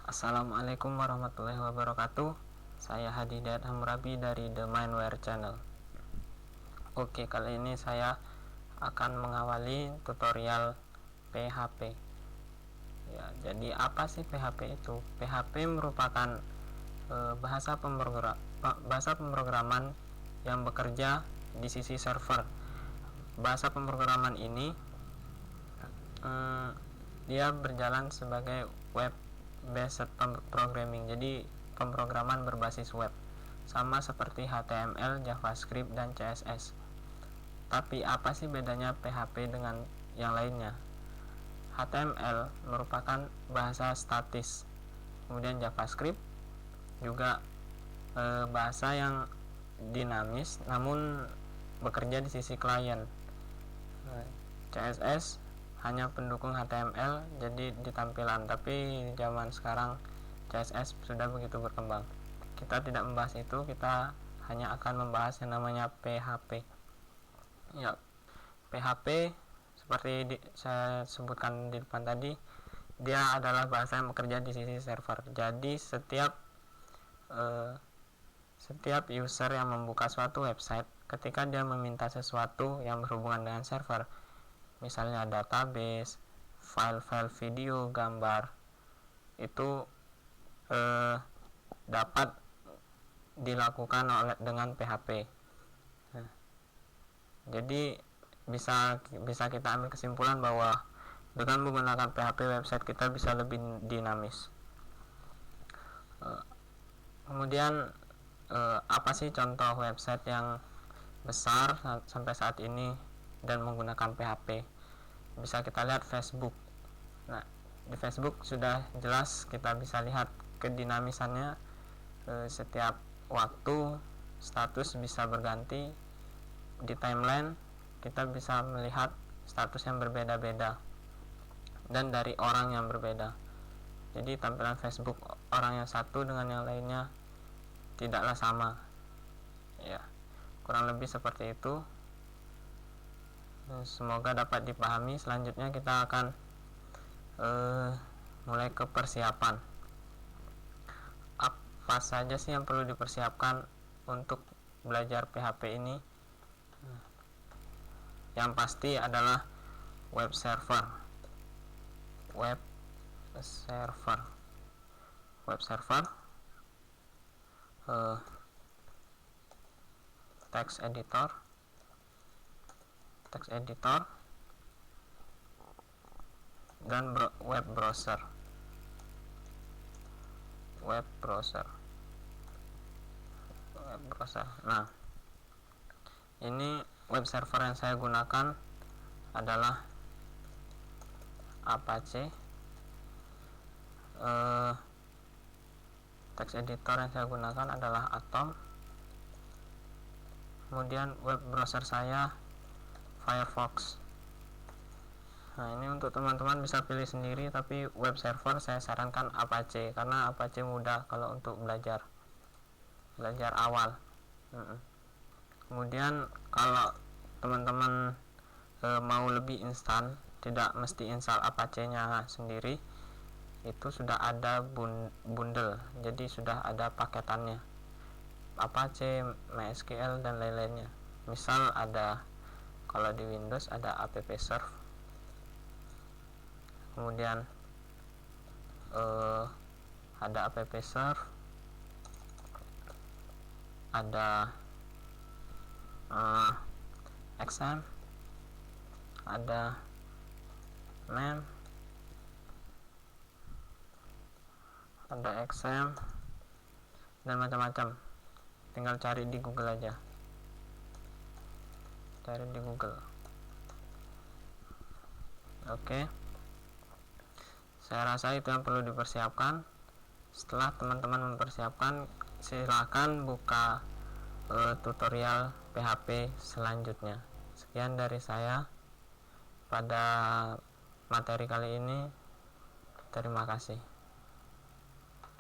Assalamualaikum warahmatullahi wabarakatuh. Saya Hadidat Hamrabi dari The Mindware Channel. Oke, kali ini saya akan mengawali tutorial PHP. Ya, jadi apa sih PHP itu? PHP merupakan bahasa pemrograman yang bekerja di sisi server. Bahasa pemrograman ini dia berjalan sebagai web based programming, jadi pemrograman berbasis web, sama seperti HTML, JavaScript, dan CSS. Tapi apa sih bedanya PHP dengan yang lainnya? HTML merupakan bahasa statis, kemudian JavaScript juga bahasa yang dinamis namun bekerja di sisi klien. CSS hanya pendukung HTML, jadi di tampilan, tapi zaman sekarang CSS sudah begitu berkembang. Kita tidak membahas itu, kita hanya akan membahas yang namanya PHP. Ya, PHP seperti saya sebutkan di depan tadi, dia adalah bahasa yang bekerja di sisi server. Jadi setiap user yang membuka suatu website, ketika dia meminta sesuatu yang berhubungan dengan server, misalnya database, file-file video, gambar, itu dapat dilakukan dengan PHP. Nah, jadi bisa kita ambil kesimpulan bahwa dengan menggunakan PHP website kita bisa lebih dinamis. Kemudian apa sih contoh website yang besar sampai saat ini dan menggunakan PHP? Bisa kita lihat Facebook. Nah, di Facebook sudah jelas kita bisa lihat kedinamisannya. Setiap waktu status bisa berganti. Di timeline kita bisa melihat status yang berbeda-beda dan dari orang yang berbeda. Jadi tampilan Facebook orang yang satu dengan yang lainnya tidaklah sama. Ya, kurang lebih seperti itu. Semoga dapat dipahami. Selanjutnya kita akan mulai ke persiapan. Apa saja sih yang perlu dipersiapkan untuk belajar PHP ini? Yang pasti adalah web server, text editor, dan web browser. Nah, ini web server yang saya gunakan adalah Apache. Text editor yang saya gunakan adalah Atom. Kemudian web browser saya Firefox. Nah, ini untuk teman-teman bisa pilih sendiri, tapi web server saya sarankan Apache karena Apache mudah kalau untuk belajar awal. Kemudian kalau teman-teman mau lebih instan, tidak mesti install Apache-nya sendiri, itu sudah ada bundle, jadi sudah ada paketannya, Apache, MySQL, dan lain-lainnya. Misal ada, kalau di Windows ada app-serve, kemudian ada app-serve, ada XM, ada mem, ada XM, dan macam-macam. Tinggal cari di Google aja, Oke, saya rasa itu yang perlu dipersiapkan. Setelah teman-teman mempersiapkan, silahkan buka tutorial PHP selanjutnya. Sekian dari saya pada materi kali ini. Terima kasih.